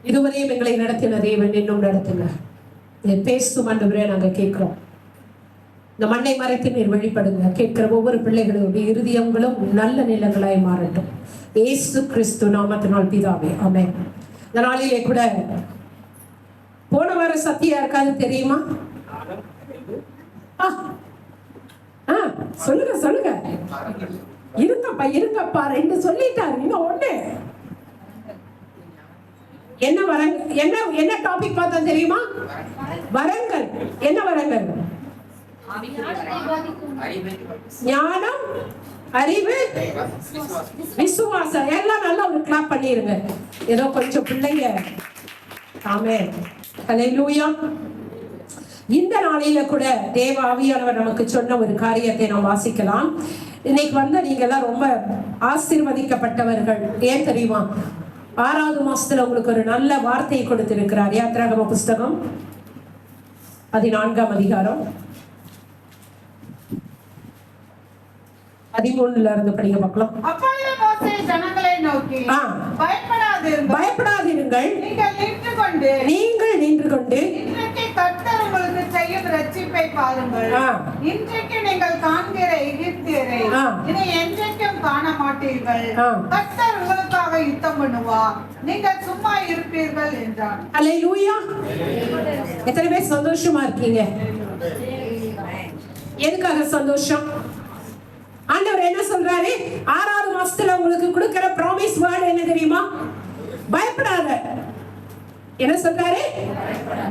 இதுவரையும் எங்களை நடத்தின தேவன் இன்னும் நடத்துங்க. பேசும் ஆண்டவரே நாங்கள் கேட்கிறோம். இந்த மண்ணை மறைத்து நீர் வழிபடுங்க. கேட்கிற ஒவ்வொரு பிள்ளைகளுடைய இருதயங்களும் நல்ல நிலங்களாய் மாறட்டும். இயேசு கிறிஸ்து நாமத்தினால் பிதாவே, ஆமென். இந்த நாளிலே கூட போன வார சத்தியா இருக்காது தெரியுமா? சொல்லுங்க சொல்லுங்க. இருங்கப்பா 2 சொல்லிட்டாரு, இன்னும் 1. என்ன வரங்கள், என்ன டாபிக் பார்த்தா தெரியுமா? வரங்கள். என்ன வரங்கள்? ஞானம், அறிவு, விசுவாசம். எல்லாம் நல்லா ஒரு கிளாப் பண்ணிருங்க. ஏதோ கொஞ்சம் பிள்ளைங்க. ஆமென். ஹல்லேலூயா. இந்த நாளில கூட தேவ ஆவியானவர் நமக்கு சொன்ன ஒரு காரியத்தை நாம் வாசிக்கலாம். இன்னைக்கு நீங்க எல்லாம் ரொம்ப ஆசீர்வதிக்கப்பட்டவர்கள். ஏன் தெரியுமா? 6வது மாசத்துல உங்களுக்கு ஒரு நல்ல வார்த்தையை கொடுத்திருக்கிறார். யாத்திராகம புஸ்தகம் 14ஆம் அதிகாரம் 13ல இருந்து படிங்க பார்க்கலாம். அப்பொழுது மோசே ஜனங்களை நோக்கி, பயப்படாதிருங்கள், நீங்கள் நின்று கொண்டு இன்றைக்கு கர்த்தர் உங்களுக்கு செய்யும் ரட்சிப்பை பாருங்கள். இன்றைக்கு நீங்கள் காண்கிற எகிப்தியரை இனி என்றைக்கும் காண மாட்டீர்கள். கர்த்தர் உங்களுக்காக யுத்தம் பண்ணுவார், நீங்கள் சும்மா இருப்பீர்கள் என்றார். அல்லேலூயா. எத்தனை பேர் சந்தோஷமா இருக்கீங்க? எதுக்காக சந்தோஷம்? ஆண்டவர் என்ன சொல்றாரு? 6வது மாசத்துல உங்களுக்கு கொடுக்கிற ப்ராமிஸ் வேர்ட் என்ன தெரியுமா? பயப்படாத. என்ன சொல்றாரு?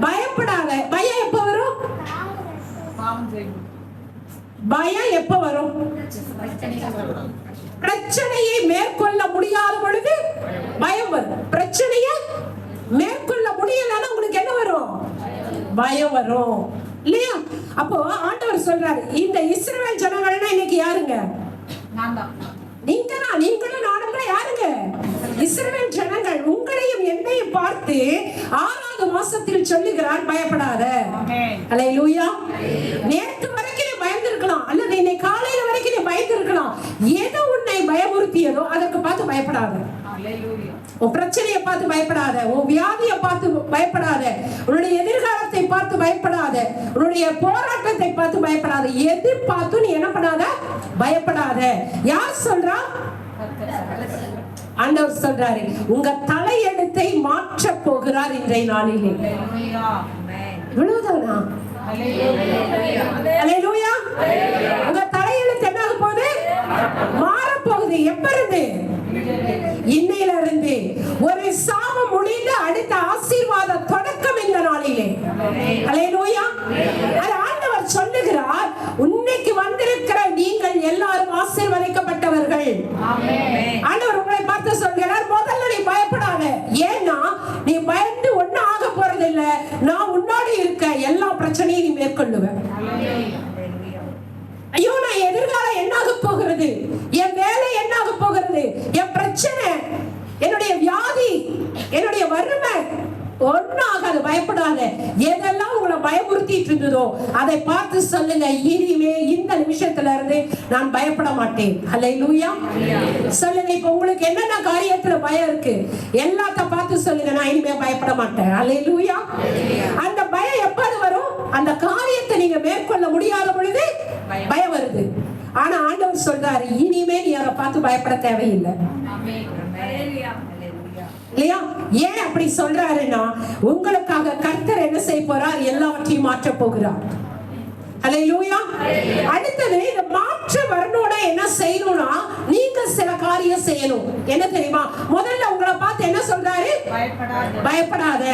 பயப்படாத. பயம் எப்ப வரும்? பயம் எப்ப வரும்? பிரச்சனையை மேற்கொள்ள முடியாத பொழுது பயம் வரும். பிரச்சனையை மேற்கொள்ள முடியலன்னா உங்களுக்கு என்ன வரும்? பயம் வரும் இல்லையா? அப்போ ஆண்டவர் சொல்றாரு, இந்த இஸ்ரவேல் ஜனங்கள்னா இன்னைக்கு யாருங்க? நீங்களும் நானும் தான். யாருங்க? இஸ்ரவேல் ஜனங்கள். உங்களையும் என்னையும் பார்த்து 6வது மாசத்தில் சொல்லுகிறார், பயப்படாத. அல்லேலூயா. நேற்று வரைக்கும் நீ பயந்திருக்கலாம், அல்லது இன்னைக்கு காலையில வரைக்கும் நீ பயந்திருக்கலாம். எது உன்னை பயமுறுத்தியதோ அதற்கு பார்த்து பயப்படாத. உன் பிரச்சனையை பார்த்து பயப்படாத, உன் வியாதியை பார்த்து பயப்படாத, உன்னுடைய எதிர்காலத்தை பார்த்து பயப்படாத, உன்னுடைய போராட்டத்தை பார்த்து பயப்படாத. எது பார்த்து நீ என்ன பண்ணாத? பயப்படாத. யார் சொல்றா? ஆண்டவர் சொல்றாரு, உங்க தலையெழுத்தை மாற்ற போகிறார் இன்றைய நாளிலே. இவ்வளவுதானா? அல்லேலூயா. உங்க தலையெழுத்து என்ன ஆக போகுது? மாற போகுது. எப்ப இருந்து? இன்னையில இருந்து. ஒரு சாபம் முடிந்து அடுத்த ஆசீர்வாத தொடக்கம் இந்த நாளிலே. அல்லேலூயா. அது ஆண்டவர் சொல்லுகிறார், இன்னைக்கு வந்திருக்கிற நீங்கள் எல்லாரும் ஆசீர்வதிக்கப்பட்டவர்கள். ஆண்டவர் உங்களை பார்த்து சொல்கிறார், முதல்ல நீ பயப்படாத. ஏன்னா நீ பயந்து ஒன்னும் ஆக போறது இல்ல. நான் உன்னோடு இருக்க. எல்லா பிரச்சனையும் நீ மேற்கொள்ளுவேன். ஐயோ, நான் எதிர்காலம் என்ன ஆக போகிறது? என் வேலை என்ன ஆக போகிறது? என் பிரச்சனை, என்னுடைய வியாதி, என்னுடைய வறுமை ஒன்னும் ஆகாது. பயப்படாத. எதெல்லாம் உங்களை பயமுறுத்திட்டு இருந்ததோ அதை பார்த்து சொல்லுங்க, இனிமே இந்த நிமிஷத்துல இருந்து நான் பயப்பட மாட்டேன். அல்லேலூயா. சொல்லுங்க, இப்ப உங்களுக்கு என்னென்ன காரியத்துல பயம் இருக்கு எல்லாத்த பார்த்து சொல்லுங்க, நான் இனிமே பயப்பட மாட்டேன். அல்லேலூயா. அந்த பயம் எப்போது வரும்? அந்த காரியத்தை நீங்க மேற்கொள்ள முடியாத பொழுது பயம் வருது. ஆனா ஆண்டவர் சொல்றாரு, இனிமே நீ அதை பார்த்து பயப்பட தேவையில்லை. இல்லையா? ஏன் அப்படி சொல்றாருன்னா, உங்களுக்காக கர்த்தர் என்ன செய்ய போறார்? எல்லாவற்றையும் மாற்ற போகிறார். அல்லேலூயா. அடுத்தது, இந்த மாற்ற வரணும்னா என்ன செய்யணும்னா, நீங்க சில காரியம் செய்யணும். என்ன தெரியுமா? முதல்ல உங்களை பார்த்து என்ன சொல்றாரு? பயப்படாத.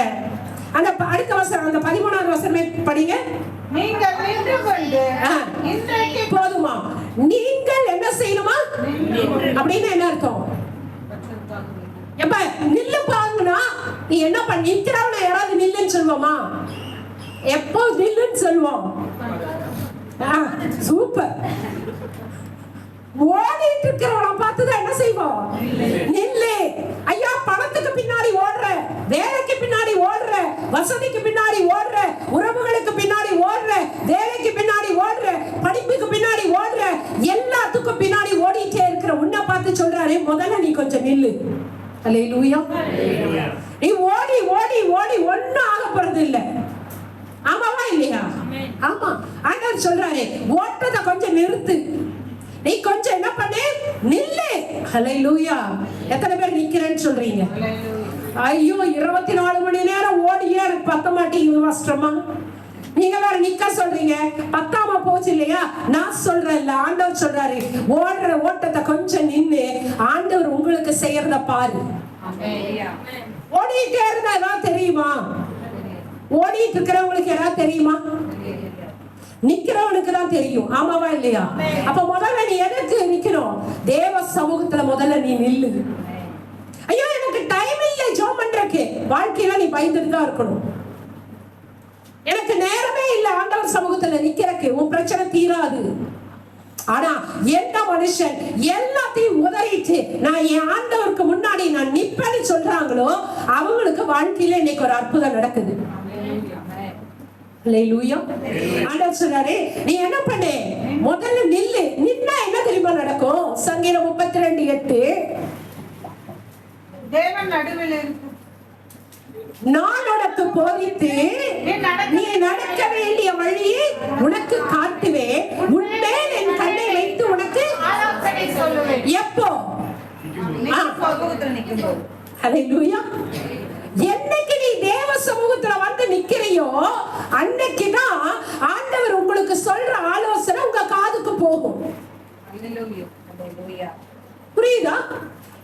அந்த அடுத்த வசனம், அந்த 13வது வசனமே படிங்க. நீங்கள் நின்று கொண்டு இன்றைக்கு போதுமா? நீங்கள் என்ன செய்யணுமா? அப்படின்னு என்ன அர்த்தம்? எப்ப நில்லு பாருங்கன்னா நீ என்ன பண்ண? நிக்கிறவன யாராவது நில்லுன்னு சொல்லுவோமா? எப்போ நில்லுன்னு சொல்லுவோம்? சூப்பர். ஓடிட்டு இருக்கிறவனை பார்த்துதான் என்ன செய்வோம்? நில்லு. ஐயா, பணத்துக்கு பின்னாடி ஓடுற, வேலைக்கு பின்னாடி ஓடுற, வசதிக்கு பின்னாடி ஓடுற, உறவுகளுக்கு பின்னாடி ஓடுற, வேலைக்கு பின்னாடி ஓடுற, படிப்புக்கு பின்னாடி ஓடுற, எல்லாத்துக்கும் பின்னாடி ஓடிட்டே இருக்கிற உன்னை பார்த்து சொல்றாரு, முதல்ல நீ கொஞ்சம் நில்லு. அல்லேலூயா. நீ ஓடி ஓடி ஓடி ஓடி ஒண்ணும் ஆக போறது இல்ல. ஆமாவா இல்லையா? ஆமா. ஆண்டவர் சொல்றாரு, ஓட்டத்தை கொஞ்சம் நிறுத்து, நீ கொஞ்சம் என்ன பண்ணு, நில்லு. ஹல்லேலூயா. எத்தனை பேர் நிக்கிறேன்னு சொல்றீங்க? ஐயோ 24 மணி நேரம் ஓடியே எனக்கு பத்த மாட்டேங்குது கஷ்டமா. நீங்க வேற நிக்க சொல்றீங்க, பத்தாம போச்சு இல்லையா? நான் சொல்றேன், ஆண்டவர் சொல்றாரு, ஓடுற ஓட்டத்தை கொஞ்சம் நின்னு ஆண்டவர் உங்களுக்கு செய்யறத பாரு. ஓடிட்டே இருந்தா ஏதாவது தெரியுமா? ஓடிட்டு இருக்கிறவங்களுக்கு ஏதாவது தெரியுமா? நிக்கிறவனுக்கு தான் தெரியும். ஆமாவா இல்லையா? அப்ப முதல்ல நீ எதுக்கு நிக்கணும்? தேவ சமூகத்துல முதல்ல நீ நில்லு. ஐயோ எனக்கு டைம் இல்லை ஜெபம் பண்றதுக்கு, வாழ்க்கையில நீ பயந்துட்டு தான் இருக்கணும். எனக்கு நேரமே இல்லை ஆண்டவர் சமூகத்துல நிக்கிறதுக்கு, உன் பிரச்சனை தீராது. ஆனா எந்த மனுஷன் எல்லாத்தையும் உதறிட்டு நான் என் ஆண்டவருக்கு முன்னாடி நான் நிப்பேன்னு சொல்றாங்களோ அவங்களுக்கு வாழ்க்கையில இன்னைக்கு ஒரு அற்புதம் நடக்குது. ஹல்லேலூயா. ஆண்டவர் சொல்றாரு, நீ என்ன பண்ணு, முதல்ல நில்லு. நின்னா என்ன தெரியுமா நடக்கும்? சங்கீதம் 32:8, தேவன் நடுவில் இருக்கு, நான் உனக்கு போதித்து நீ நடக்க வேண்டிய வழியை உனக்கு காட்டுவேன், உன்மேல் என் கண்ணை வைத்து உனக்கு ஆலோசனை சொல்லுவேன். எப்போ? ஹல்லேலூயா. என்னைக்கு நீ தேவ சமூகத்துல வந்து நிக்கிறியோ அன்னைக்குதான் ஆண்டவர் உங்களுக்கு சொல்ற ஆலோசனை உங்க காதுக்கு போகும். புரியுதா?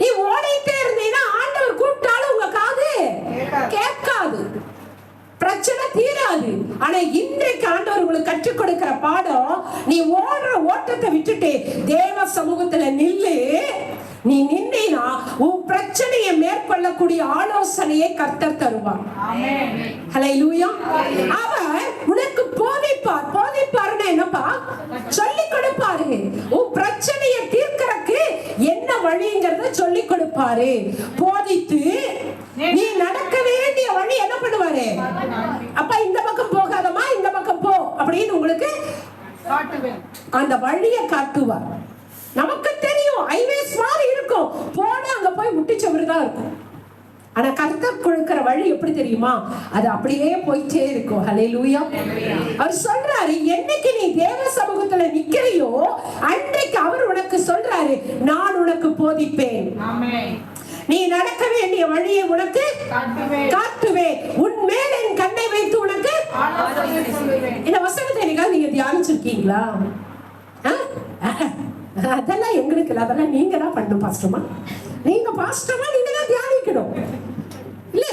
நீ ஓடிட்டே இருந்தீங்கன்னா ஆண்டவர் கூப்பிட்டாலும் உங்க காது கேட்காது, பிரச்சனை தீராது. ஆனா இன்றைக்கு ஆண்டவர் உங்களுக்கு கற்றுக் கொடுக்கிற பாடம், நீ ஓடுற ஓட்டத்தை விட்டுட்டு தேவ சமூகத்துல நில்லு. நீ நின்னா உன் பிரச்சனையை மேற்கொள்ளக்கூடிய ஆலோசனையை கர்த்தர் தருவார். ஹல்லேலூயா. அவர் உனக்கு போதிப்பார். போதிப்பார்னா என்னப்பா? சொல்லி கொடுப்பாரு. உன் பிரச்சனையை தீர்க்கறதுக்கு என்ன வழிங்கிறத சொல்லி கொடுப்பாரு. போதித்து நீ நடக்க வேண்டிய வழி என்ன பண்ணுவாரு? அப்ப இந்த பக்கம் போகாதமா, இந்த பக்கம் போ அப்படின்னு உங்களுக்கு அந்த வழியை காட்டுவார். நமக்கு தெரியும் ஹைவேஸ் மாதிரி இருக்கும், போனா அங்க போய் முட்டிச்சவருதான் இருக்கும். ஆனா கர்த்தர் கொடுக்கிற வழி எப்படி தெரியுமா? அது அப்படியே போயிட்டே இருக்கும். ஹல்லேலூயா. அவர் சொல்றாரு, என்னைக்கு நீ தேவ சமூகத்துல நிக்கிறியோ அன்றைக்கு அவர் உனக்கு சொல்றாரு, நான் உனக்கு போதிப்பேன், நீ நடக்க வேண்டிய வழியை உனக்கு காட்டுவேன், உன் மேல் என் கண்ணை வைத்து உனக்கு. இந்த வசனத்தை நீங்க தியானிச்சிருக்கீங்களா? அதெல்லாம் எங்களுக்கு இல்லை, அதெல்லாம் நீங்க தான் பண்ணணும் பாஸ்டர்மா. நீங்க பாஸ்டர்மா நீங்க தான் தியானிக்கணும் இல்ல?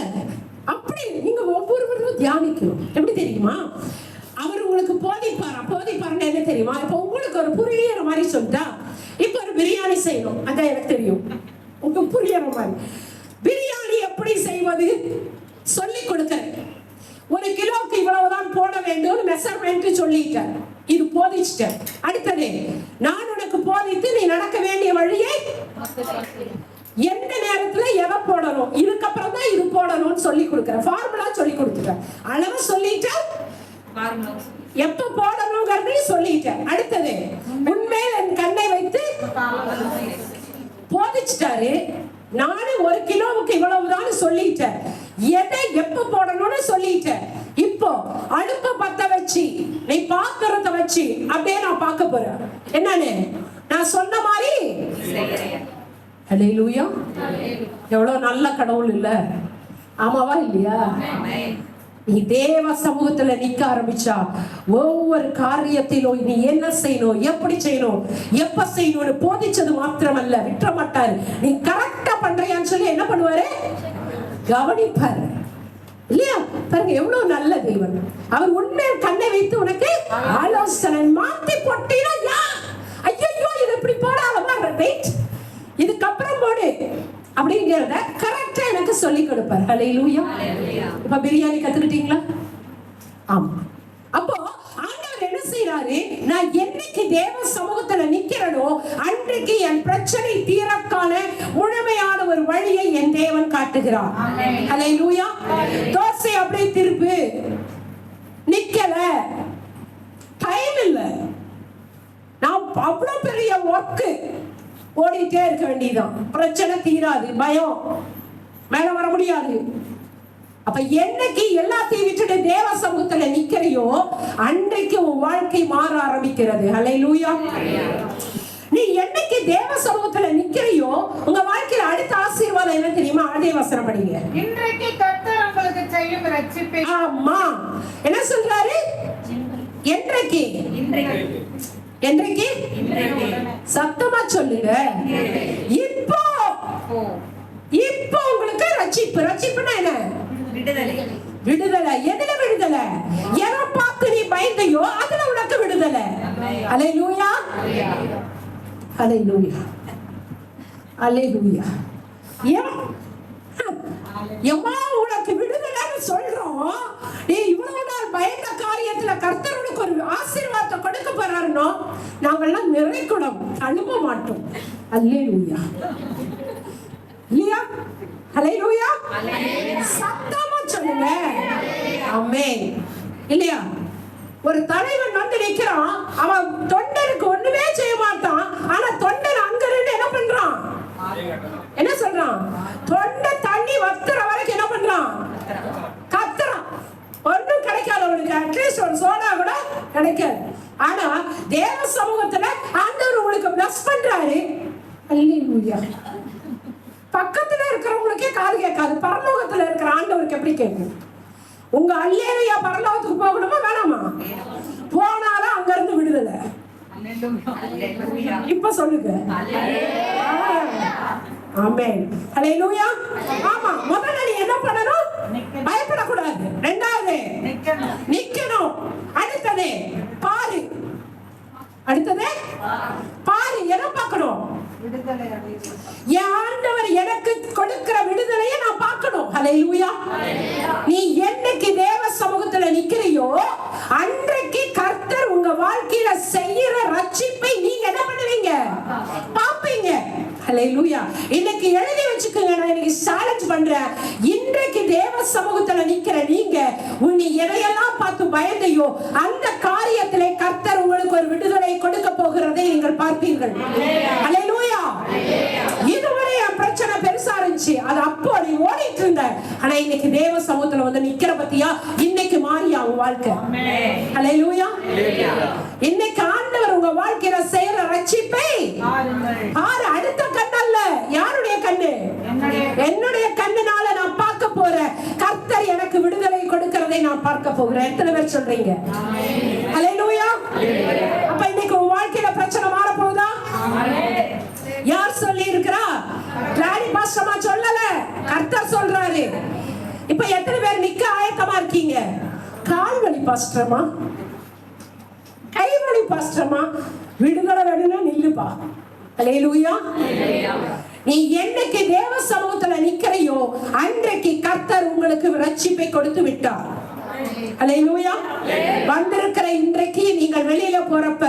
அப்படி நீங்க ஒவ்வொருவரும் தியானிக்கணும். எப்படி தெரியுமா? அவர் உங்களுக்கு போதிப்பாரா? போதிப்பாருன்னு என்ன தெரியுமா? இப்ப உங்களுக்கு ஒரு புரியற மாதிரி சொல்லிட்டா, இப்ப ஒரு பிரியாணி செய்யணும், அதான் எனக்கு தெரியும். உங்களுக்கு புரியற மாதிரி பிரியாணி எப்படி செய்வது சொல்லி கொடுக்கிறேன். 1 கிலோக்கு இவ்வளவுதான் போட வேண்டும் மெஷர்மெண்ட் சொல்லிட்டேன், இது போதிச்சிட்டேன். அடுத்தது, நான் உனக்கு போதித்து நீ நடக்க வேண்டிய வழியை எந்த நேரத்துல எதை போடணும், இதுக்கப்புறம் தான் இது போடணும்னு சொல்லி கொடுக்கிறேன். ஃபார்முலா சொல்லி கொடுத்துட்டேன், அளவு சொல்லிட்டேன், எப்ப போடணுங்கிறதை சொல்லிட்டேன். அடுத்தது, உண்மையில் என் கண்ணை வைத்து போதிச்சிட்டாரு. நானே 1 கிலோவுக்கு இவ்வளவுதான் சொல்லிட்டேன், எதை எப்ப போடணும்னு சொல்லிட்டேன். இப்போ அடுப்ப பத்த வச்சு நீ பாத்திரத்தை வச்சு அப்படியே நான் பார்க்க போறேன், என்னன்னு நான் சொன்ன மாதிரி. ஹல்லேலூயா. எவ்வளவு நல்ல கடவுள் இல்ல? ஆமாவா இல்லையா? நீ தேவ சமூகத்துல நிக்க ஆரம்பிச்சா ஒவ்வொரு காரியத்திலும் நீ என்ன செய்யணும், எப்படி செய்யணும், எப்ப செய்யணும்னு போதிச்சது மாத்திரமல்ல, விட்டுற மாட்டாரு. நீ கரெக்டா பண்றியான்னு சொல்லி என்ன பண்ணுவாரு? கவனிப்பாரு இல்லையா? பாருங்க எவ்வளவு நல்ல தேவன். அவர் உண்மையை கண்ணை வைத்து உனக்கு ஆலோசனை. மாத்தி போட்டீங்கன்னா ஐயோ இது இப்படி போடாதமா, ரைட், இதுக்கப்புறம் போடு அப்படிங்கிறத கரெக்டா எனக்கு சொல்லி கொடுப்பார். ஹல்லேலூயா. இப்ப பிரியாணி கத்துக்கிட்டீங்களா? ஆமா. அப்போ ஆண்டவர் என்ன செய்யறாரு? நான் என்னைக்கு தேவ சமூகத்துல நிக்கிறனோ அன்றைக்கு என் பிரச்சனை தீரக்கான முழுமையான ஒரு வழியை என் தேவன் காட்டுகிறார். ஹல்லேலூயா. தோசை அப்படியே திருப்பு, நிக்கல, டைம் இல்ல, நான் அவ்வளவு பெரிய ஒர்க்கு ஓடிட்டே இருக்க வேண்டியதுதான். பிரச்சனை தீராது, பயம், மேல வர முடியாது. அப்ப என்னைக்கு எல்லாத்தையும் விட்டுட்டு தேவ சமூகத்துல நிக்கிறையோ அன்றைக்கு உன் வாழ்க்கை மாற ஆரம்பிக்கிறது. ஹல்லேலூயா. நீ என்னைக்கு தேவ சமூகத்துல நிக்கிறையோ உங்க வாழ்க்கையில அடுத்த ஆசீர்வாதம் என்ன தெரியுமா? அதே வசனம் படிங்க. இன்றைக்கு கர்த்தர் உங்களுக்கு செய்யும் ரட்சிப்பை. ஆமா, என்ன சொல்றாரு? என்றைக்கு? என்றைக்கு? சத்தமா சொல்லுங்க. இப்போ இப்போ உங்களுக்கு ரட்சிப்பு. ரட்சிப்புனா என்ன? விடுதலை. எதுல விடுதலை? எதை பார்த்து நீ பயந்தையோ அதுல உனக்கு விடுதலை. அல்லேலூயா, அல்லேலூயா, அல்லேலூயா. எம்மா உனக்கு விடுதலைன்னு சொல்றோம். நீ இவ்வளவு நாள் பயந்த காரியத்துல கர்த்தர் உனக்கு ஒரு ஆசீர்வாதத்தை கொடுக்க போறாருனோ நாங்கெல்லாம் நிறைக்குடம் அழுவ மாட்டோம். அல்லேலூயா, இல்லையா? அல்லேலூயா, சத்தமா சொல்லுங்க. ஆமென். இல்லையா? ஒரு தலைவன் வந்து நிக்கிறான், அவன் தொண்டனுக்கு ஒண்ணுமே செய்ய மாட்டான். ஆனா தொண்டன் அங்க இருந்து என்ன பண்றான்? என்ன சொல்றான்? தொண்டை தண்ணி வத்துற வரைக்கும் என்ன பண்றான்? கத்துறான். ஒண்ணும் கிடைக்காது அவனுக்கு. அட்லீஸ்ட் ஒரு சோடா கூட கிடைக்காது. ஆனா தேவ சமூகத்துல ஆண்டவர் உங்களுக்கு பிளஸ் பண்றாரு. அல்லேலூயா. பக்கத்துல இருக்கிறவங்களுக்கே காது கேட்காது. பரலோகத்துல இருக்கிற ஆண்டவருக்கு எப்படி கேட்கும்? உங்க அல்லேலூயா பரலோகத்துக்கு போகணுமா வேணாமா? போனாலும் அங்க இருந்து விடுதலை. இப்ப சொல்லுங்க. ஆமென். அல்லேலூயா. ஆமா, முதல்ல நீ என்ன பண்ணணும்? பயப்படக்கூடாது. இரண்டாவது நிக்கணும். அடுத்தது பாரு. அடுத்தது பாரு. என்ன பார்க்கணும்? என் ஆண்டவர் எனக்கு கொடுக்கிற விடுதலையை நான் பார்க்கணும். அல்லேலூயா. நீ என்னைக்கு தேவ சமூகத்துல நிக்கிறையோ அன்றைக்கு கர்த்தர் உங்க வாழ்க்கையில செய்யற ரட்சிப்பை நீங்க என்ன பண்ணுவீங்க? பாப்பீங்க. அல்லேலூயா. இன்னைக்கு எழுதி வச்சுக்கோங்க. நான் இன்னைக்கு சேலஞ்ச் பண்றேன். இன்றைக்கு தேவ சமூகத்துல நிக்கிற நீங்க நீ எதையெல்லாம் பார்த்து பயந்தையோ அந்த காரியத்திலே கர்த்தர் உங்களுக்கு ஒரு விடுதலை கொடுக்க போகிறதை நீங்கள் பார்ப்பீர்கள். அல்லேலூயா. இதுவரை என் பிரச்சனை பெருசா இருந்துச்சு, அது அப்போ நீ ஓடிட்டு இருந்த. ஆனா இன்னைக்கு தேவ சமூகத்துல வந்து நிக்கிற பத்தியா? இன்னைக்கு மாறியா உன் வாழ்க்கை? அல்லேலூயா. இன்னைக்கு ஆண்டவர் உங்க வாழ்க்கையில செய்யற ரட்சிப்பை பாரு. அடுத்த கண் அல்ல. யாருடைய கண்ணு? என்னுடைய கண்ணுனால நான் பார்க்க போறேன். கர்த்தர் எனக்கு விடுதலை கொடுக்கிறதை நான் பார்க்க போகிறேன். எத்தனை பேர் சொல்றீங்க? அல்லேலூயா. அப்ப இன்னைக்கு உன் வாழ்க்கையில பிரச்சனை மாற போகுதா? யார் சொல்லி இருக்கிறா? கிளாரி பாஸ்டமா சொல்லல, கர்த்தர் சொல்றாரு. இப்ப எத்தனை பேர் நிக்க ஆயத்தமா இருக்கீங்க? கால் வலி பாஸ்டமா, கை வலி பாஸ்டமா, விடுதலை வேணும்னா நில்லுப்பா. அல்லேலூயா. நீ என்னைக்கு தேவ சமூகத்துல நிக்கிறையோ அன்றைக்கு கர்த்தர் உங்களுக்கு ரட்சிப்பை கொடுத்து விட்டார். அல்லேலூயா. வந்திருக்கிற இன்றைக்கு நீங்கள் வெளியில போறப்ப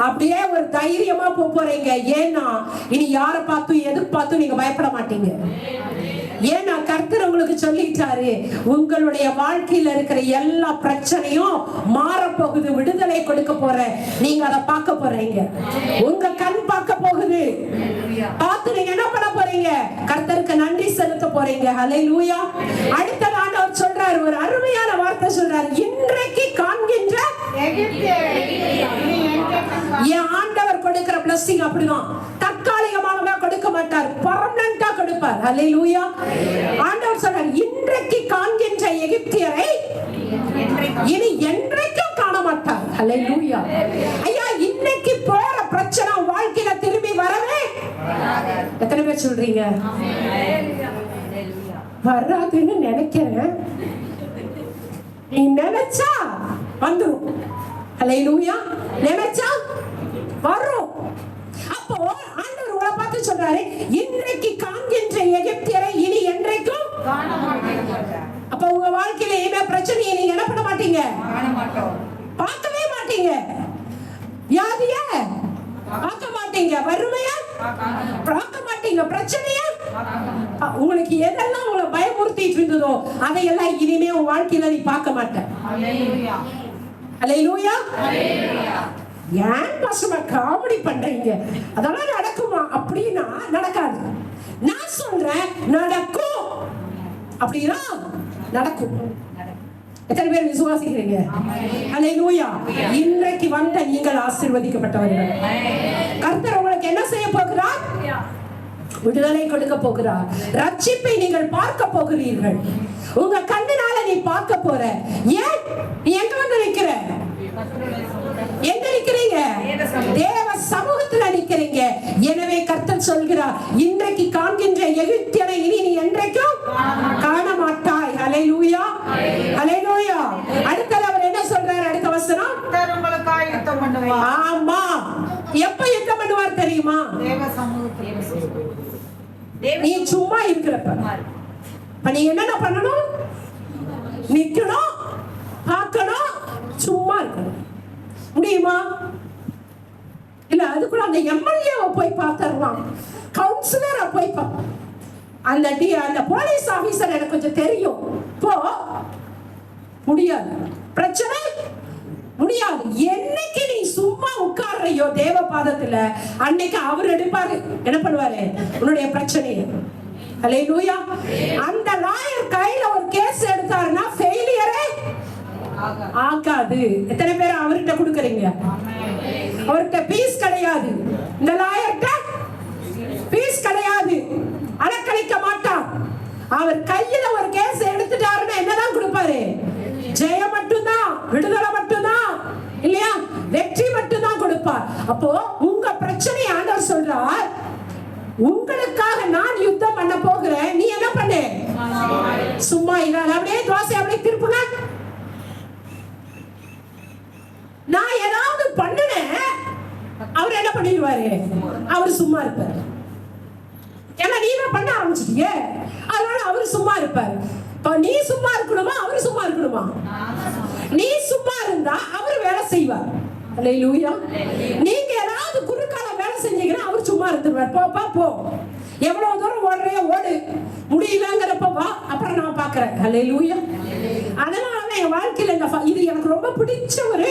அப்படியே ஒரு தைரியமா போறீங்க. ஏன்னா இனி யாரை பார்த்தும் எது பார்த்தும் நீங்க பயப்பட மாட்டீங்க. ஏன்னா கர்த்தர் உங்களுக்கு சொல்லிட்டாரு, உங்களுடைய வாழ்க்கையில இருக்கிற எல்லா பிரச்சனையும் மாறப்போகுது. விடுதலை கொடுக்க போற. நீங்க அதை பார்க்க போறீங்க. உங்க கண் பார்க்க போகுது. பார்த்து நீங்க என்ன பண்ண போறீங்க? கர்த்தருக்கு நன்றி செலுத்த போறீங்க. அல்லேலூயா. அடுத்த ஆண்டவர் சொல்றாரு, ஒரு அருமையான வார்த்தை சொல்றாரு. இன்றைக்கு காண்கின்ற என் ஆண்டவர் கொடுக்கிற பிளஸிங் அப்படிதான். தற்காலிகமாக கொடுக்க மாட்டார், பெர்மனன்ட்டா கொடுப்பார். அல்லேலூயா. ஆண்டவர் சொல்றார், இன்றைக்கு காண்கின்ற எகிப்தியரை இனி என்றைக்கும் காண மாட்டார். அல்லேலூயா. ஐயா, இன்னைக்கு போற பிரச்சனை வாழ்க்கையில திரும்பி வரவே எத்தனை பேர் சொல்றீங்க? வராதுன்னு நினைக்கிறேன். நீ நினைச்சா வந்துரும். அல்லேலூயா. நினைச்சா வரும். அப்போ ஆண்டவர் உங்களை பார்த்து சொல்றாரு, இன்றைக்கு காண்கின்ற எகிப்தியரை இனி என்றைக்கும் காண மாட்டீங்க. அப்ப உங்க வாழ்க்கையில என்ன பிரச்சனையை நீங்க என்ன பண்ண மாட்டீங்க? பார்க்கவே மாட்டீங்க. வியாதிய பார்க்க மாட்டீங்க. வறுமையா பார்க்க மாட்டீங்க. பிரச்சனையா உங்களுக்கு எதெல்லாம் உங்களை பயமுறுத்திட்டு இருந்ததோ அதையெல்லாம் இனிமே உன் வாழ்க்கையில நீ பார்க்க மாட்ட. அல்லேலூயா. அல்லேலூயா. ஏன் பாஸ்டர் காமெடி பண்றீங்க? அதெல்லாம் நடக்குமா? அப்படின்னா நடக்காது. நான் சொல்றேன் நடக்கும். அப்படின்னா நடக்கும். எத்தனை பேர் விசுவாசிக்கிறீங்க? ஹல்லேலூயா. இன்றைக்கு வந்த நீங்கள் ஆசீர்வதிக்கப்பட்டவர்கள். கர்த்தர் உங்களுக்கு என்ன செய்ய போகிறார்? விடுதலை கொடுக்க போகிறார். ரட்சிப்பை நீங்கள் பார்க்க போகிறீர்கள். உங்க கண்ணினால நீ பார்க்க போற. ஏன் நீ எங்க வந்து நிக்கிற? எங்க நிக்கிறீங்க? தேவ சமூகத்துல நிக்கிறீங்க. எனவே கர்த்தர் சொல்கிறார், இன்றைக்கு காண்கின்ற எகிப்தியனை இனி நீ என்றைக்கும் காண மாட்டாய். ஹல்லேலூயா, ஹல்லேலூயா. அடுத்தது அவர் என்ன சொல்றார்? அடுத்த வசனம், உங்களுக்காக யுத்தம் பண்ணுவார். ஆமா. எப்ப யுத்தம் பண்ணுவார் தெரியுமா? தேவ சமூகத்தில். நீ சும்மா இருக்கிறப்ப நீ என்னென்ன பண்ணணும்? நிக்கணும், பார்க்கணும், சும்மா இருக்கணும். முடியுமா? இல்ல அதுக்குள்ள அந்த எம்எல்ஏவை போய் பார்த்துடலாம், கவுன்சிலரை போய் அந்த போலீஸ் ஆபீசர் எனக்கு கொஞ்சம் தெரியும் போ. முடியாது. பிரச்சனை முடியாது. என்னைக்கு நீ சும்மா உட்கார்றையோ தேவ பாதத்துல, அன்னைக்கு அவர் எடுப்பாரு. என்ன பண்ணுவாரு? உன்னுடைய பிரச்சனையை. ஹல்லேலூயா. அந்த லாயர் கையில ஒரு கேஸ் எடுத்தாருன்னா ஃபெயிலியரே ஆகாது. எத்தனை பேர் அவர்கிட்ட கொடுக்கறீங்க? அவர்கிட்ட பீஸ் கிடையாது. இந்த லாயர்கிட்ட பீஸ் கிடையாது. அலக்களிக்க மாட்டார். அவர் கையில ஒரு கேஸ் எடுத்துட்டாருன்னா என்னதான் கொடுப்பாரு? ஜெயம் மட்டும்தான், விடுதலை மட்டும்தான், இல்லையா? வெற்றி மட்டும்தான் கொடுப்பார். அப்போ உங்க பிரச்சனை ஆண்டவர் சொல்றார், உங்களுக்காக நான் யுத்தம் பண்ண போகிறேன். நீ என்ன பண்ணு? சும்மா இராத. அப்படியே தோசை அப்படியே திருப்புங்க. நான் ஏதாவது பண்ணுனேன், அவர் என்ன பண்ணிடுவாரு? அவர் சும்மா இருப்பார். ஏன்னா நீ தான் பண்ண ஆரம்பிச்சிட்டீங்க, அதனால அவர் சும்மா இருப்பார். இப்ப நீ சும்மா இருக்கணுமா? அவர் சும்மா இருக்கணுமா? நீ சும்மா இருந்தா அவர் வேலை செய்வார். ஹல்லேலூயா. நீங்க ஏதாவது குறுக்கால வேலை செஞ்சீங்கன்னா அவர் சும்மா இருந்துருவார். போப்பா போ, எவ்வளவு தூரம் ஓடுறைய ஓடு, முடியலங்கிறப்ப வா, அப்புறம் நான் பாக்குறேன். ஹல்லேலூயா. அதனால என் வாழ்க்கையில இது எனக்கு ரொம்ப பிடிச்ச ஒரு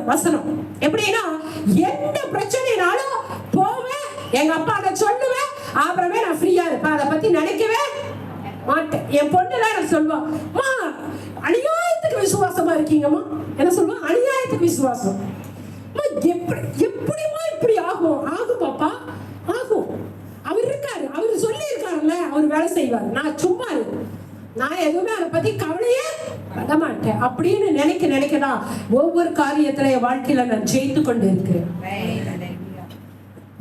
வசனம். எப்படின்னா, எந்த பிரச்சனைனாலும் போவேன், எங்க அப்பா அதை சொல்லுவேன், அப்புறமே நான் ஃப்ரீயா இருப்பேன். அதை பத்தி நினைக்கவே மாட்டேன். என் பொண்ணுலாம் எனக்கு சொல்லுவான், மா அநியாயத்துக்கு விசுவாசமா இருக்கீங்கம்மா. என்ன சொல்லுவான்? அநியாயத்துக்கு விசுவாசம். எப்படிமா இப்படி ஆகும்? ஆகும் பாப்பா, ஆகும். அவர் இருக்காரு, அவர் சொல்லி இருக்காருல்ல, அவர் வேலை செய்வார். நான் சும்மா இருக்கு, நான் எதுவுமே அதை பத்தி கவலையே பட மாட்டேன் அப்படின்னு நினைக்கதான் ஒவ்வொரு காரியத்துல என் வாழ்க்கையில நான் ஜெயித்து கொண்டு இருக்கிறேன்.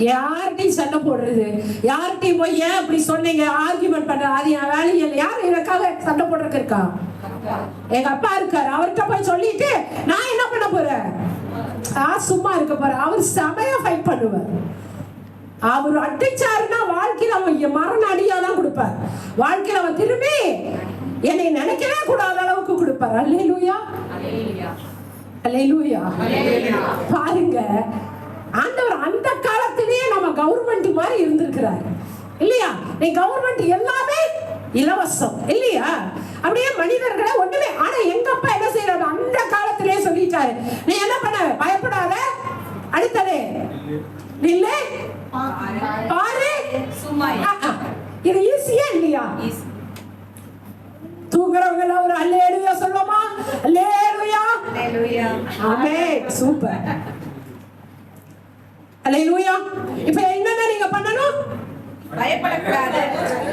யார்கிட்டையும் சண்டை போடுறது, யார்கிட்டையும் போய் ஏன் அப்படி சொன்னீங்க ஆர்கியூமெண்ட் பண்ற, அது என் வேலையை இல்லை. யார் எனக்காக சண்டை போடுறதுக்கு இருக்கா? எங்க அப்பா இருக்காரு, அவர்கிட்ட போய் சொல்லிட்டு நான் என்ன பண்ண போறேன்? சும்மா இருக்க போறேன். அவர் செமையா ஃபைட் பண்ணுவார். அவர் அடிச்சாருன்னா வாழ்க்கையில அவன் மரண அடியாதான் கொடுப்பார். வாழ்க்கையில அவன் திரும்பி என்னை நினைக்கவே கூடாத அளவுக்கு கொடுப்பார். அல்லேலூயா, அல்லேலூயா. பாருங்க, ஆண்டவர் அந்த காலத்திலேயே நம்ம கவர்மெண்ட் மாதிரி இருந்திருக்கிறார் இல்லையா? நீ கவர்மெண்ட் எல்லாமே இலவசம் இல்லையா? அப்படியே மனிதர்களை ஒண்ணுமே. ஆனா எங்க அப்பா என்ன செய்யறாரு? அந்த காலத்திலேயே சொல்லிட்டாரு, நீ என்ன பண்ண? பயப்படாத. அடுத்தது நில்லு, பாரு, சும்மா. இது ஈஸியா இல்லையா? தூங்குறவங்க ஒரு அல்லேலூயா சொல்லுமா? அல்லேலூயா, அல்லேலூயா. ஆமென். சூப்பர். அல்லேலூயா. இப்போ என்னென்ன நீங்க பண்ணணும்? பயப்படக்கூடாது,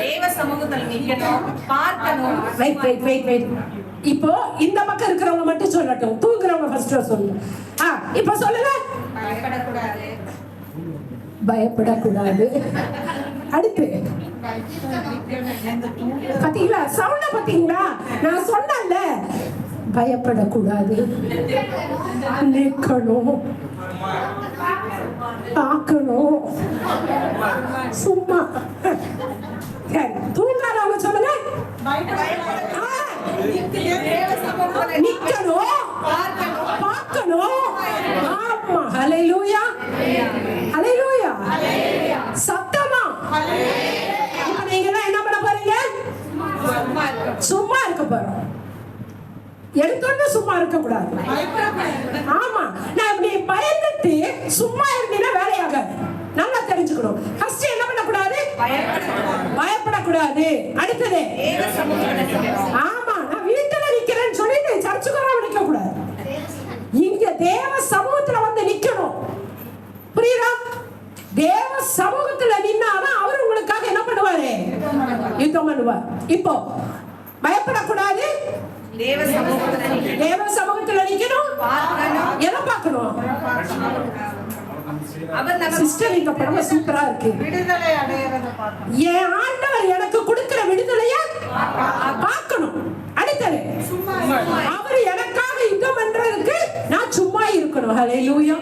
தேவ சமூகத்தில் நிக்கணும், பார்க்கணும். வெயிட். இப்போ இந்த பக்கம் இருக்கிறவங்க மட்டும் சொல்லட்டும், தூங்குறவங்க ஃபர்ஸ்ட் சொல்லுங்க. இப்போ சொல்லுங்க. பயப்படக்கூடாது, பயப்படக்கூடாது. அடுத்து பாத்தீங்களா? சவுண்ட பாத்தீங்களா? நான் சொன்னேன்ல, பயப்படக்கூடாது, நிக்கணும், பார்க்கணும், சும்மா. தூங்காதவங்க சொல்லுங்க. நிக்கணும், பார்க்கணும். ஆமா. ஹல்லேலூயா, ஹல்லேலூயா. சத்தமா. இப்ப நீங்க என்ன பண்ண போறீங்க? சும்மா இருக்க போறோம். எடுத்தோன்னு சும்மா இருக்க கூடாது. ஆமா. நான் நீ பயந்துட்டு சும்மா இருந்தீங்கன்னா வேலையாகாது. நல்லா தெரிஞ்சுக்கணும். ஃபர்ஸ்ட் என்ன பண்ணக்கூடாது? பயப்படக்கூடாது. அடுத்தது ஆமா. சுகரா நிக்க கூடாது. இங்க தேவ சமூகத்துல வந்து நிக்கணும். புரியுதா? தேவ சமூகத்துல நின்னாதான் அவர் உங்களுக்காக என்ன பண்ணுவாரு? யுத்தம் பண்ணுவார். இப்போ பயப்படக்கூடாது. தேவ சமூகத்துல நிக்கணும். எதை பார்க்கணும்? சிஸ்டர், இந்த படம் சூப்பரா இருக்கு. விடுதலை அடையறத பார்க்கணும். என் ஆண்டவர் எனக்கு கொடுக்கிற விடுதலைய பார்க்கணும். அடுத்தது, அவர் எனக்காக யுத்தம் பண்றதுக்கு நான் சும்மா இருக்கணும். ஹல்லேலூயா.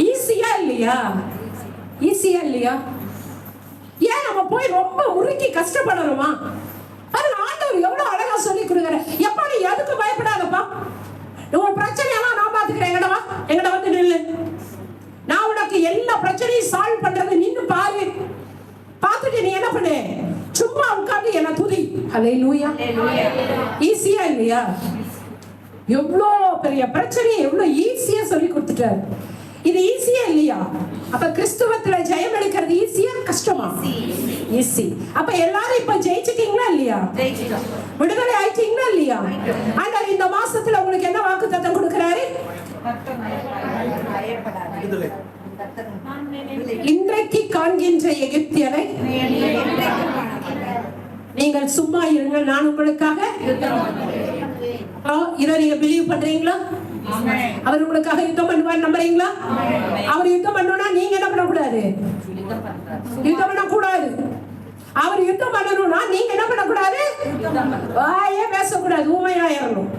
ஈஸியா இல்லையா? ஈஸியா இல்லையா? ஏன் நம்ம போய் ரொம்ப முறுக்கி கஷ்டப்படணுமா? அது ஆண்டவர் எவ்வளவு அழகா சொல்லி கொடுக்குற. எப்ப நீ எதுக்கு பயப்படாதப்பா, உன் பிரச்சனையெல்லாம் நான் பாத்துக்கிறேன், எங்கட வந்து நில்லு, நான் உனக்கு எல்லா பிரச்சனையும் சால்வ் பண்றது நின்னு பாரு. பார்த்துட்டு நீ என்ன பண்ணு, சும்மா உட்கார்ந்து என்ன துதி. ஹல்லேலூயா. ஈஸியா இல்லையா? எவ்வளோ பெரிய பிரச்சனையை எவ்வளோ ஈஸியா சொல்லி கொடுத்துட்டாரு. இது ஈஸியா இல்லையா? அப்ப கிறிஸ்துவத்துல ஜெயம் எடுக்கிறது ஈஸியா கஷ்டமா? ஈஸி. அப்ப எல்லாரும் இப்ப ஜெயிச்சிட்டீங்களா இல்லையா? விடுதலை ஆயிட்டீங்களா இல்லையா? ஆனால் இந்த மாசத்துல உங்களுக்கு என்ன வாக்குத்தத்தம் கொடுக்கிறாரு? இன்றைக்கு காண்கின்ற எகிப்தியரை நீங்கள் சும்மா இருங்கள், நான் உங்களுக்காக. இதை நீங்க பிலீவ் பண்றீங்களா? அவர் உங்களுக்காக யுத்தம் பண்ணுவார் நம்புறீங்களா? அவர் யுத்தம் பண்ணணும்னா நீங்க என்ன பண்ணக்கூடாது? யுத்தம் பண்ணக்கூடாது. அவர் யுத்தம் பண்ணணும்னா நீங்க என்ன பண்ணக்கூடாது? வாயே பேசக்கூடாது, ஊமையாயிரணும்.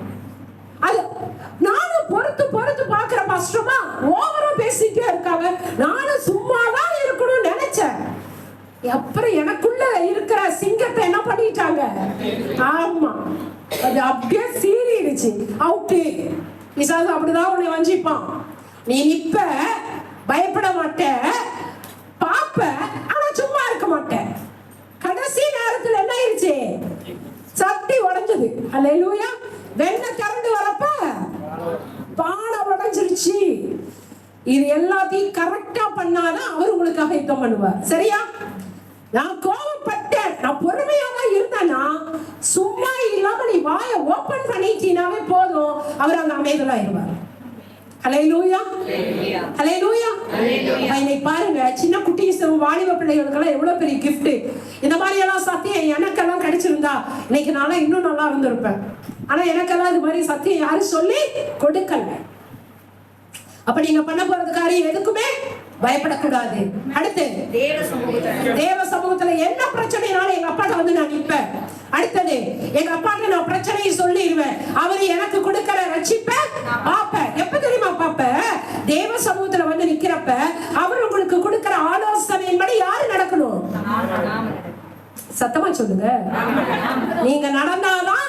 அது நானும் பொறுத்து பொறுத்து பாக்குற கஷ்டமா ஓவரா பேசிட்டே இருக்காங்க. நானும் சும்மாதான் இருக்கணும்னு நினைச்சேன். அப்புறம் எனக்குள்ள இருக்கிற சிங்கத்தை என்ன பண்ணிட்டாங்க? ஆமா, அது அப்படியே சீறிடுச்சு. அவுட்டு. பிசாசு அப்படிதான் உன்னை வஞ்சிப்பான். நீ நிப்ப, பயப்பட மாட்ட, பாப்ப, ஆனா சும்மா இருக்க மாட்ட. கடைசி நேரத்துல என்ன ஆயிடுச்சு? சட்டி உடைஞ்சது. ஹல்லேலூயா. வெண்ணெய் திரண்டு வரப்ப பானை உடைஞ்சிருச்சு. இது எல்லாத்தையும் கரெக்டா பண்ணாதான் அவர் உங்களுக்காக யுத்தம் பண்ணுவார். சரியா? நான் கோபப்பட்டேன், நான் பொறுமையாக இருந்தேன்னா, சும்மா இல்லாம நீ வாயை ஓபன் பண்ணிட்டீனாவே போதும், அவர் அங்க அமைதலாயிருவார். ஹல்லேலூயா. ஹல்லேலூயா. இன்னைக்கு பாருங்க, சின்ன குட்டீஸ் வாலிப பிள்ளைகளுக்கெல்லாம் எவ்வளவு பெரிய கிஃப்ட். இந்த மாதிரி எல்லாம் சத்தியம் எனக்கெல்லாம் கிடைச்சிருந்தா இன்னைக்கு நாளா இன்னும் நல்லா இருந்திருப்பேன். ஆனா எனக்கெல்லாம் இது மாதிரி சத்தியம் யாரும் சொல்லி கொடுக்கல. அப்ப நீங்க பண்ண போறது காரியம் எதுக்குமே பயப்படக்கூடாது. அடுத்து, தேவ சமூகத்துல என்ன பிரச்சனைனாலும் எங்க அப்பாட்ட வந்து நான் நிற்பேன். அடுத்தது, எங்க அப்பாட்ட நான் பிரச்சனையை சொல்லிடுவேன். அவர் எனக்கு கொடுக்கிற ரட்சிப்பை பாப்பேன். எப்ப தெரியுமா பாப்பேன்? தேவ சமூகத்துல வந்து நிக்கிறப்ப அவர் உங்களுக்கு கொடுக்கிற ஆலோசனையின்படி யாரு நடக்கணும்? சத்தமா சொல்லுங்க. நீங்க நடந்தாதான்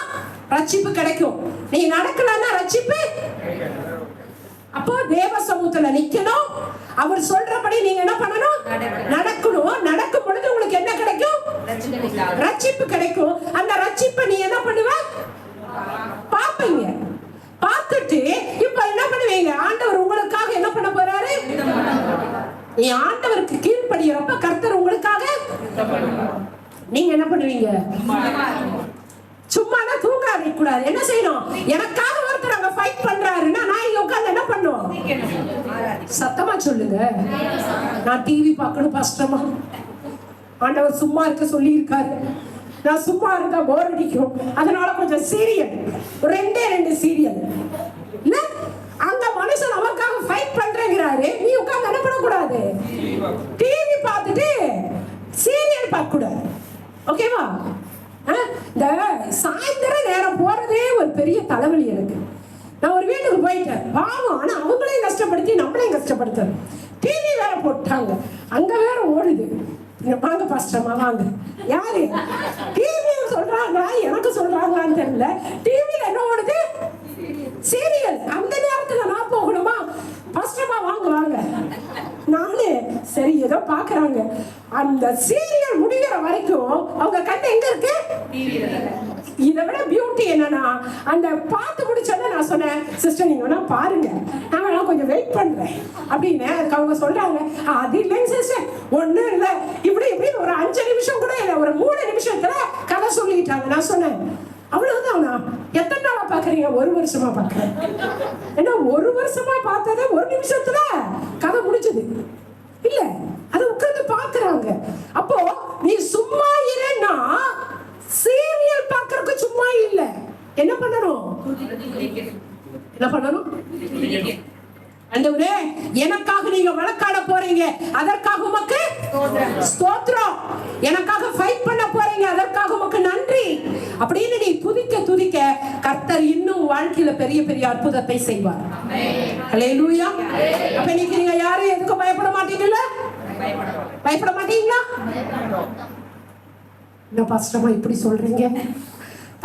ரட்சிப்பு கிடைக்கும். நீங்க நடக்கலன்னா ரட்சிப்பு. அப்போ தேவ சமூகத்துல நிக்கணும். அவர் சொல்றபடி நீங்க என்ன பண்ணணும்? நடக்கணும். நடக்கும் பொழுது உங்களுக்கு என்ன கிடைக்கும்? ரட்சிப்பு கிடைக்கும். அந்த ரட்சிப்பை நீ என்ன பண்ணுவ? பாப்பீங்க. பார்த்துட்டு இப்ப என்ன பண்ணுவீங்க? ஆண்டவர் உங்களுக்காக என்ன பண்ண போறாரு? நீ ஆண்டவருக்கு கீழ்ப்படியறப்ப கர்த்தர் உங்களுக்காக நீங்க என்ன பண்ணுவீங்க? சும்மா தூங்காத கூடாது. என்ன செய்யணும்? எனக்காக ஒருத்தர் அங்க ஃபைட் பண்றாருன்னா நான் இங்க உட்கார்ந்து என்ன பண்ணுவோம்? சத்தமா சொல்லுங்க. நான் டிவி பார்க்கணும் கஷ்டமா? ஆண்டவர் சும்மா இருக்க சொல்லி இருக்காரு. நான் சும்மா இருந்தா போர் அடிக்கும். அதனால கொஞ்சம் சீரியல், ரெண்டு சீரியல் இல்ல, அங்க மனுஷன் நமக்காக ஃபைட் பண்றேங்கிறாரு. நீ உட்கார்ந்து என்ன பண்ணக்கூடாது? டிவி பார்த்துட்டு சீரியல் பார்க்க கூடாது. ஓகேவா? இந்த சாயந்தர நேரம் போறதே ஒரு பெரிய தலைவலி எனக்கு. நான் ஒரு வீட்டுக்கு போயிட்டேன், பாவம். ஆனா அவங்களையும் கஷ்டப்படுத்தி நம்மளையும் கஷ்டப்படுத்த டிவி வேற போட்டாங்க. அங்க வேற ஓடுது. வாங்க பாஸ்டர்மா வாங்க. யாரு டிவி சொல்றாங்களா எனக்கு சொல்றாங்களான்னு தெரியல. டிவில என்ன ஓடுது? சீரியல். அந்த நேரத்துல நான் போகணுமா? பாஸ்டர்மா வாங்க வாங்க. நானு சரி ஏதோ பாக்குறாங்க. அந்த சீரியல் முடிகிற வரைக்கும் அவங்க கண்ணு எங்க இருக்கு? இதை விட பியூட்டி என்னன்னா, அந்த பாட்டு முடிச்சோட நான் சொன்னேன், சிஸ்டர் நீங்க வேணா பாருங்க, நான் வேணா கொஞ்சம் வெயிட் பண்றேன் அப்படின்னு. அதுக்கு அவங்க சொல்றாங்க, அது இல்லைங்க சிஸ்டர், ஒண்ணும் இல்லை, இப்படி ஒரு 5 நிமிஷம் கூட இல்லை, ஒரு 3 நிமிஷத்துல கதை சொல்லிட்டாங்க. நான் சொன்னேன், அவ்வளவுதானா? எத்தனை நாளா பாக்குறீங்க? 1 வருஷமா பாக்குறேன். ஏன்னா 1 வருஷமா பார்த்ததே 1 நிமிஷத்துல கதை முடிஞ்சது இல்ல. அதை உட்கார்ந்து பாக்குறாங்க. அப்போ நீ சும்மா இருன்னா சீரியல் பாக்குறதுக்கு சும்மா இல்ல. என்ன பண்ணணும்? என்ன பண்ணணும்? ஆண்டவரே, எனக்காக நீங்க வழக்காட போறீங்க, அதற்காக உமக்கு ஸ்தோத்திரம். எனக்காக ஃபைட் பண்ண போறீங்க, அதற்காக உமக்கு நன்றி அப்படின்னு நீ துதிக்க துதிக்க கர்த்தர் இன்னும் வாழ்க்கையில பெரிய பெரிய அற்புதத்தை செய்வார். ஹல்லேலூயா. அப்ப இன்னைக்கு நீங்க யாரும் எதுக்கு பயப்பட மாட்டீங்களா? பயப்பட மாட்டீங்களா? என்ன பாஸ்டர்மா இப்படி சொல்றீங்க?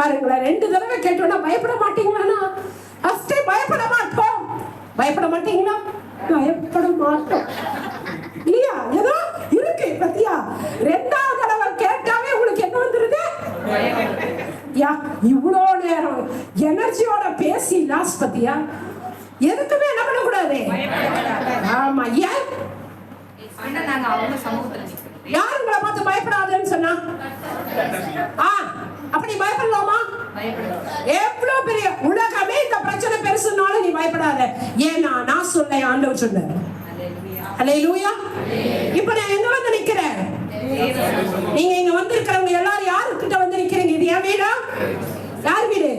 பாருங்களேன், 2 தடவை கேட்டோம்னா பயப்பட மாட்டீங்களா? ஃபர்ஸ்ட் பயப்பட மாட்டோம். பயப்பட மாட்டீங்களா? பயப்பட மாட்டோம் இல்லையா? ஏதோ இருக்கு பத்தியா? 2வது தடவை கேட்டாவே உங்களுக்கு என்ன வந்துருது? யா, இவ்வளோ நேரம் எனர்ஜியோட பேசி லாஸ்ட் பத்தியா எதுக்குமே என்ன பண்ணக்கூடாது? ஆமா. ஏன்? யாரு உங்களை பார்த்து பயப்படாதுன்னு சொன்னா? அப்படி பயப்படலாமா? எவ்வளவு பெரிய உலகமே இந்த பிரச்சனை பெருசுனாலும் நீ பயப்படாத. ஏன்னா நான் சொல்ல ஆண்டவர் சொன்னார். ஹல்லேலூயா. இப்ப நான் எங்க வந்து நிக்கிறேன்? நீங்க இங்க வந்து இருக்கிறவங்க எல்லாரும் யாருக்கிட்ட வந்து நிக்கிறீங்க? இது என் வீடா? யார் வீடு?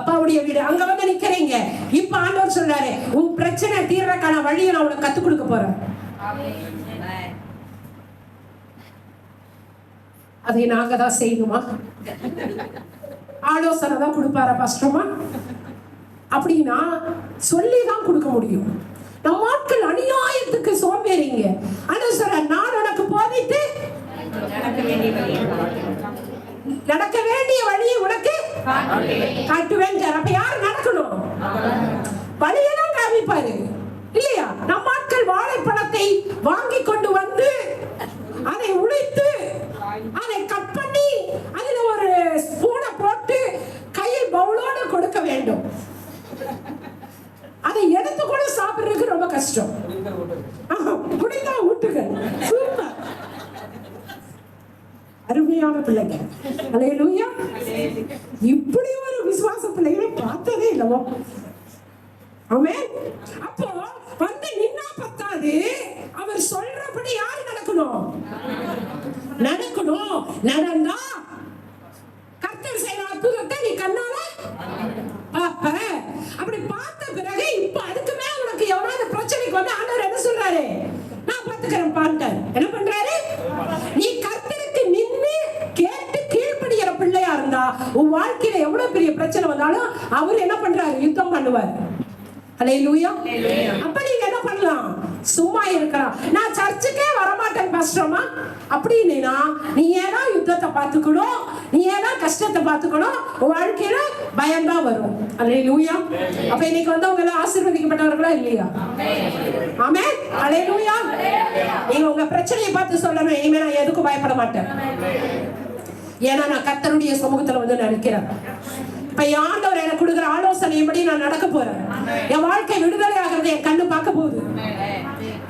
அப்பாவுடைய வீடு. அங்க வந்து நிக்கிறீங்க. இப்ப ஆண்டவர் சொல்றாரு, உன் பிரச்சனை தீர்றதுக்கான வழியை நான் உனக்கு கத்துக் கொடுக்க போறேன். அதை நாங்க தான் செய்யணுமா? ஆலோசனை தான் கொடுப்பாரா பாஸ்டர்மா? அப்படின்னா சொல்லிதான் கொடுக்க முடியும். நம்ம ஆட்கள் அநியாயத்துக்கு சோம்பேறிங்க. ஆலோசனை நான் உனக்கு போதித்து நடக்க வேண்டிய வழியை உனக்கு காட்டுவேன். அப்ப யார் நடக்கணும்? வழியெல்லாம் காமிப்பாரு இல்லையா? நம்ம ஆட்கள் வாழைப்பழத்தை வாங்கி கொண்டு வந்து அதை உடைத்து அதை கட் பண்ணி அதுல ஒரு ஸ்பூனை போட்டு கையில் பவுலோட கொடுக்க வேண்டும். அதை எடுத்து கூட சாப்பிடுறதுக்கு ரொம்ப கஷ்டம். குடித்தா ஊட்டுகள். சூப்பர், அருமையான பிள்ளைங்க. ஹல்லேலூயா. இப்படி ஒரு விசுவாச பிள்ளைகளை பார்த்ததே இல்லவோ? ஆமென். அப்போ வந்து நின்னா பத்தாது, அவர் சொல்றபடி யாரு நடக்கணும்? நடக்கணும். நடந்தா கர்த்தர் செய்யற அற்புதத்தை நீ கண்ணால பாப்ப. அப்படி பார்த்த பிறகு இப்ப அதுக்கு மேல உனக்கு எவ்வளவு பிரச்சனைக்கு வந்து ஆண்டவர் என்ன சொல்றாரு? நான் பாத்துக்கிறேன் பாண்டர். என்ன பண்றாரு? நீ கர்த்தருக்கு நின்னு கேட்டு கீழ்ப்படிகிற பிள்ளையா இருந்தா உன் வாழ்க்கையில எவ்வளவு பெரிய பிரச்சனை வந்தாலும் அவர் என்ன பண்றாரு? யுத்தம் பண்ணுவார். ஹல்லேலூயா. அப்ப நீங்க என்ன பண்ணலாம்? சும்மா இருக்கலாம். நான் சர்ச்சுக்கே வரமாட்டேன் பாஸ்டர்மா அப்படின்னா நீ ஏன்னா யுத்தத்தை பார்த்துக்கணும், நீ ஏன்னா கஷ்டத்தை பார்த்துக்கணும். வாழ்க்கையில பயம்தான் வரும். ஹல்லேலூயா. அப்ப இன்னைக்கு வந்தவங்க எல்லாம் ஆசீர்வதிக்கப்பட்டவர்களா இல்லையா? ஆமென். ஹல்லேலூயா. நீங்க உங்க பிரச்சனையை பார்த்து சொல்லணும், இனிமே நான் எதுக்கும் பயப்பட மாட்டேன். ஏன்னா நான் கர்த்தருடைய சமூகத்துல வந்து நினைக்கிறேன். இப்ப ஆண்டவர் எனக்கு கொடுக்குற ஆலோசனையின்படி நான் நடக்க போறேன். என் வாழ்க்கை விடுதலை ஆகிறது என் கண்ணு பார்க்க போகுது.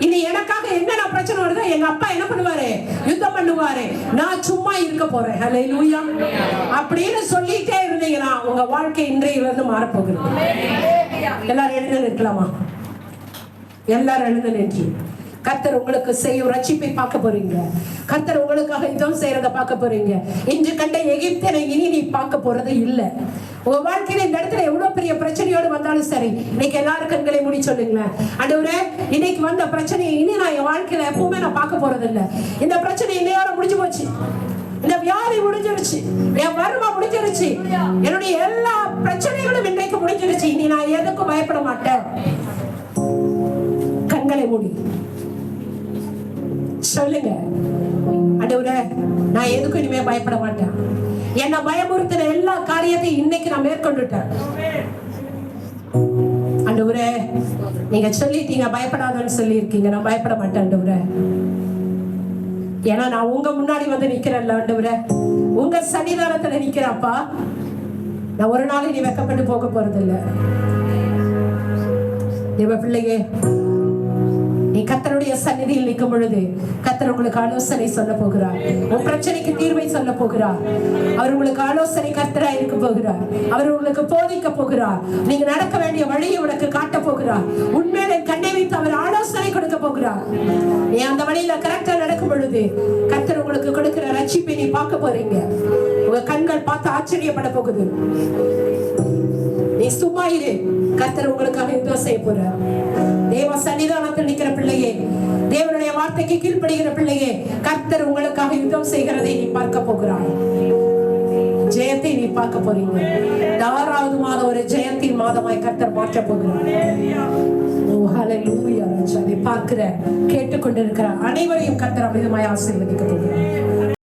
இனி எனக்காக என்னென்ன பிரச்சனை வருதோ எங்க அப்பா என்ன பண்ணுவாரு? யுத்தம் பண்ணுவாரு. நான் சும்மா இருக்க போறேன். ஹல்லேலூயா. அப்படின்னு சொல்லிட்டே இருந்தீங்கன்னா உங்க வாழ்க்கை இன்றையில இருந்து மாறப்போகுது. எல்லாரும் எழுந்து நிற்கலாமா? எல்லாரும் எழுந்து நின்று கர்த்தர் உங்களுக்கு செய்யும் ரட்சிப்பை பார்க்க போறீங்க. கர்த்தர் உங்களுக்காக யுத்தம் செய்யறத பார்க்க போறீங்க. இன்று கண்ட எகிப்தியனை இனி நீ பார்க்க போறது இல்ல. உங்க வாழ்க்கையில இந்த இடத்துல எவ்வளவு பெரிய பிரச்சனையோடு வந்தாலும் சரி, இன்னைக்கு எல்லாரும் கண்களை மூடி சொல்லுங்களேன், ஆண்டவரே இன்னைக்கு வந்த பிரச்சனையை இனி நான் என் வாழ்க்கையில எப்பவுமே நான் பார்க்க போறது இல்ல. இந்த பிரச்சனை இன்னையோட முடிஞ்சு போச்சு. இந்த வியாதி முடிஞ்சிருச்சு, என் வறுமை முடிஞ்சிருச்சு, என்னுடைய எல்லா பிரச்சனைகளும் இன்றைக்கு முடிஞ்சிருச்சு. இனி நான் எதுக்கும் பயப்பட மாட்டேன். கண்களை மூடி சொல்லுங்க, ஆண்டவரே நான் எதுக்கும் இனிமே பயப்பட மாட்டேன். என்ன பயமுறுத்தின எல்லா காரியத்தையும் இன்னைக்கு நான் மேற்கொண்டுட்டேன். ஆண்டவரே நீங்க சொல்லிட்டீங்க பயப்படாதன்னு சொல்லி இருக்கீங்க. நான் பயப்பட மாட்டேன் ஆண்டவரே. ஏன்னா நான் உங்க முன்னாடி வந்து நிக்கிறேன்ல ஆண்டவரே, உங்க சன்னிதானத்துல நிக்கிறப்பா. நான் ஒரு நாள் நீ வெக்கப்பட்டு போக போறது இல்ல. தேவ பிள்ளையே, நீ கர்த்தருடைய சந்நிதியில் நிற்கும் பொழுது கர்த்தர் உங்களுக்கு ஆலோசனை சொல்ல போகிறார். உன் பிரச்சனைக்கு தீர்வை சொல்ல போகிறார். அவர் உங்களுக்கு ஆலோசனை கர்த்தராய் இருக்க போகிறார். அவர் உங்களுக்கு போதிக்க போகிறார். நீங்க நடக்க வேண்டிய வழியை உனக்கு காட்ட போகிறார். உண்மையிலே கண்ணை வைத்து அவர் ஆலோசனை கொடுக்க போகிறார். நீ அந்த வழியில கரெக்டா நடக்கும் பொழுது கர்த்தர் உங்களுக்கு கொடுக்கிற ரட்சிப்பை நீ பார்க்க போறீங்க. உங்க கண்கள் பார்த்து ஆச்சரியப்பட போகுது. நீ சும்மா இரு, கர்த்தர் உங்களுக்காக யுத்தம் செய்ய போறார். தேவ சன்னிதானத்தில் நிற்கிற பிள்ளையே, தேவனுடைய வார்த்தைக்கு கீழ்ப்படுகிற பிள்ளையே, கர்த்தர் உங்களுக்காக யுத்தம் செய்கிறதை நீ பார்க்க போகிறாய். ஜெயத்தை நீ பார்க்க போறீங்க. 6வது மாதம் ஒரு ஜெயத்தின் மாதமாய் கர்த்தர் மாற்ற போகிறார். ஓ ஹல்லேலூயா. அதை பார்க்கிற கேட்டுக்கொண்டிருக்கிற அனைவரையும் கர்த்தர் அமிதமாய் ஆசீர்வதிக்க போகிறார்.